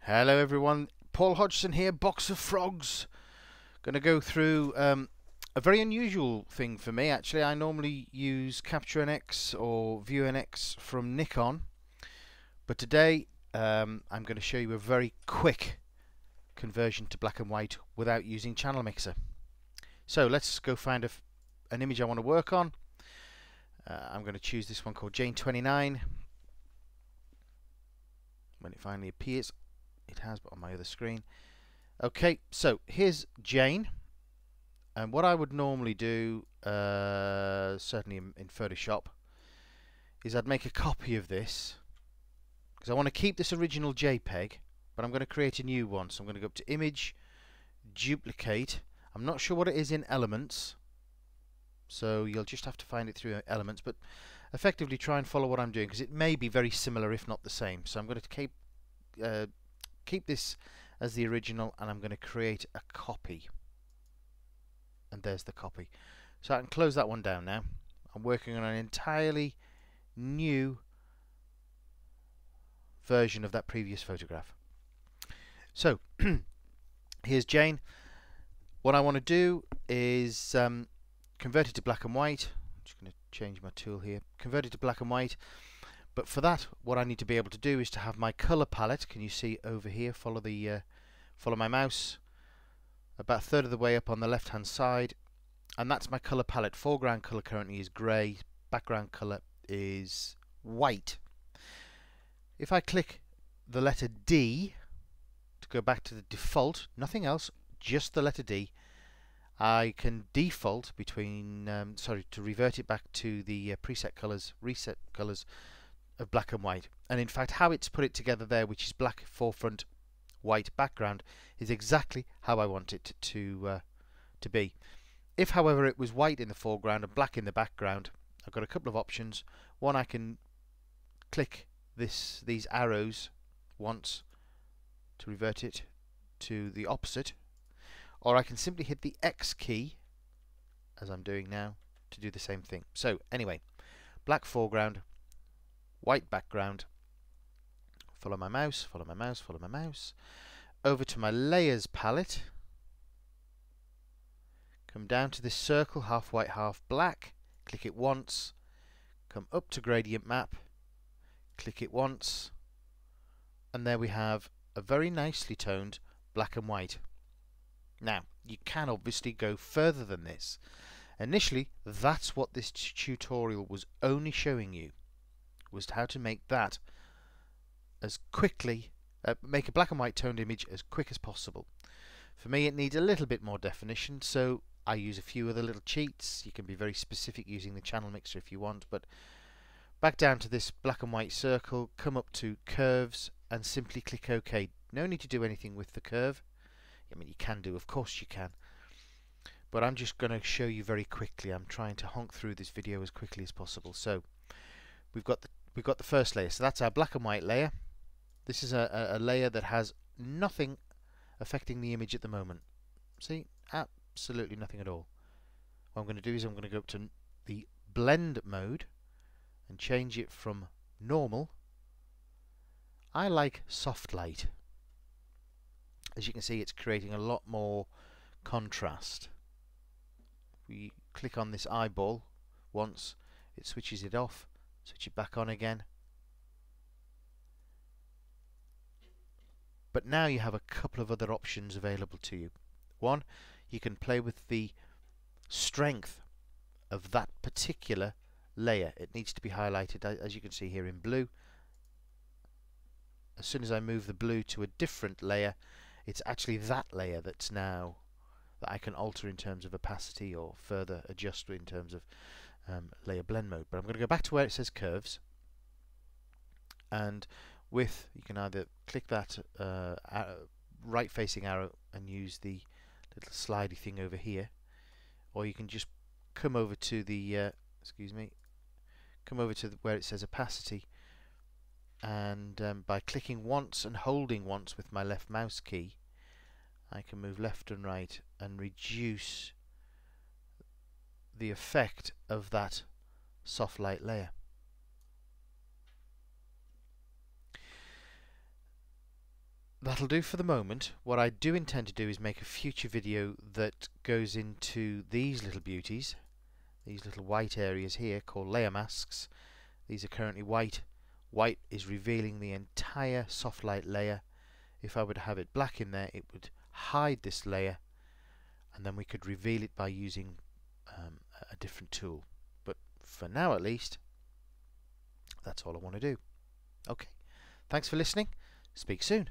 Hello everyone, Paul Hodgson here, Box of Frogs. Going to go through a very unusual thing for me actually. I normally use Capture NX or View NX from Nikon, but today I'm going to show you a very quick conversion to black and white without using Channel Mixer. So let's go find an image I want to work on. I'm going to choose this one called Jane 29. When it finally appears, it has, but on my other screen. Okay, so here's Jane, and what I would normally do, certainly in Photoshop, is I'd make a copy of this because I want to keep this original JPEG, but I'm going to create a new one. So I'm going to go up to Image, Duplicate. I'm not sure what it is in Elements, so you'll just have to find it through Elements, but effectively try and follow what I'm doing because it may be very similar if not the same. So I'm going to keep this as the original, and I'm going to create a copy, and there's the copy. So I can close that one down now. I'm working on an entirely new version of that previous photograph. So here's Jane. What I want to do is convert it to black and white. I'm just going to change my tool here, convert it to black and white. But for that, what I need to be able to do is to have my color palette. Can you see over here? Follow my mouse about a third of the way up on the left hand side, and that's my color palette. Foreground color currently is grey, background color is white. If I click the letter D to go back to the default, nothing else, just the letter D, I can default between to revert it back to the preset colors, reset colors of black and white. And in fact, how it's put it together there, which is black forefront, white background, is exactly how I want it to be. If, however, it was white in the foreground and black in the background, I've got a couple of options. One, I can click these arrows once to revert it to the opposite, or I can simply hit the X key, as I'm doing now, to do the same thing. So anyway, black foreground, white background. Follow my mouse, follow my mouse, follow my mouse. Over to my layers palette. Come down to this circle, half white, half black. Click it once. Come up to gradient map. Click it once. And there we have a very nicely toned black and white. Now, you can obviously go further than this. Initially, that's what this tutorial was only showing you, was how to make that as quickly, make a black and white toned image as quick as possible. For me, it needs a little bit more definition, so I use a few other little cheats. You can be very specific using the channel mixer if you want, but back down to this black and white circle, come up to curves and simply click OK. No need to do anything with the curve. I mean, you can do, of course you can, but I'm just going to show you very quickly. I'm trying to honk through this video as quickly as possible. So we've got the first layer, so that's our black and white layer. This is a layer that has nothing affecting the image at the moment. See, absolutely nothing at all. What I'm going to do is I'm going to go up to the blend mode and change it from normal. I like soft light. As you can see, it's creating a lot more contrast. We click on this eyeball once, it switches it off, switch it back on again. But now you have a couple of other options available to you. One, you can play with the strength of that particular layer. It needs to be highlighted, as you can see here, in blue. As soon as I move the blue to a different layer, it's actually that layer that's now that I can alter in terms of opacity or further adjust in terms of layer blend mode. But I'm going to go back to where it says curves, and you can either click that right facing arrow and use the little slidey thing over here, or you can just come over to the where it says opacity, and by clicking once and holding once with my left mouse key, I can move left and right and reduce the effect of that soft light layer. that'll do for the moment. What I do intend to do is make a future video that goes into these little beauties, these little white areas here called layer masks. These are currently white. White is revealing the entire soft light layer. If I were to have it black in there, it would hide this layer, and then we could reveal it by using a different tool. But for now at least, that's all I want to do. Okay, thanks for listening. Speak soon.